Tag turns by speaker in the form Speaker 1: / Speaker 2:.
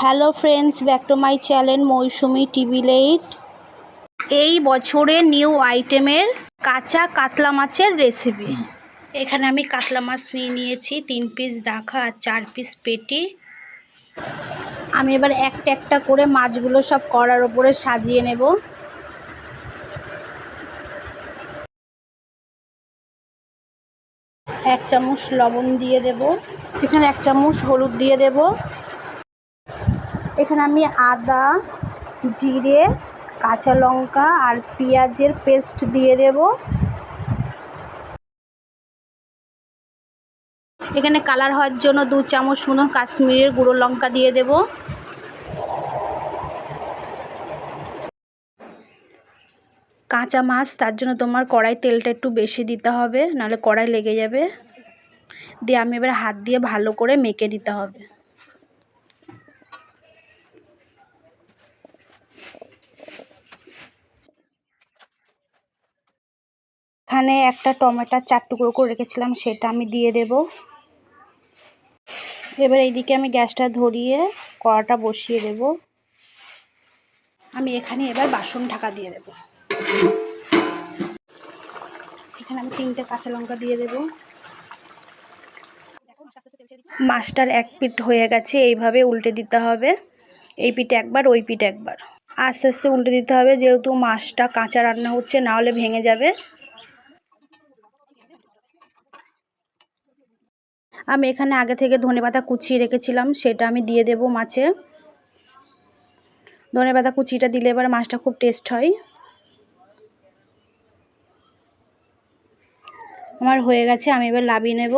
Speaker 1: Hello friends, back to my channel Moushumi TV late. এই বছরের new আইটেমের কাঁচা কাতলা মাছের রেসিপি। এখানে আমি কাতলা মাছ নিয়ে নিয়েছি 3 পিস দাখা আর 4 পিস পেটি। আমি এবার একটা একটা করে মাছগুলো সব কড়ার ওপরে সাজিয়ে নেব। এক চামচ লবণ দিয়ে দেব, এখানে 1 চামচ হলুদ দিয়ে দেব। এখানে আমি আদা, জিরে, কাঁচা লঙ্কা আর পেঁয়াজের পেস্ট দিয়ে দেব। এখানে কালার হওয়ার জন্য 2 চামচ মতন কাশ্মীরের গুঁড়ো লঙ্কা দিয়ে দেব। কাঁচা মাছ, তার জন্য তোমার কড়াই তেলটা একটু বেশি দিতে হবে, নাহলে কড়াই লেগে যাবে। দিয়ে আমি এবার হাত দিয়ে ভালো করে মেখে দিতে হবে। এখানে একটা টমেটোর 4 টুকরো করে রেখেছিলাম, সেটা আমি দিয়ে দেব। এবার এইদিকে আমি গ্যাসটা ধরিয়ে কড়াটা বসিয়ে দেব। আমি এখানে এবার বাসন ঢাকা দিয়ে দেব। এখানে আমি 3টে কাঁচা লঙ্কা দিয়ে দেব। মাছটার এক পিঠ হয়ে গেছে, এইভাবে উল্টে দিতে হবে। এই পিঠ একবার, ওই পিঠ একবার, আস্তে আস্তে উল্টে দিতে হবে, যেহেতু মাছটা কাঁচা রান্না হচ্ছে, না হলে ভেঙে যাবে। আমি এখানে আগে থেকে ধনেপাতা কুচিয়ে রেখেছিলাম, সেটা আমি দিয়ে দেব মাছে। ধনেপাতা কুচিটা দিলে এবার মাছটা খুব টেস্ট হয়। আমার হয়ে গেছে, আমি এবার নামিয়ে নেব।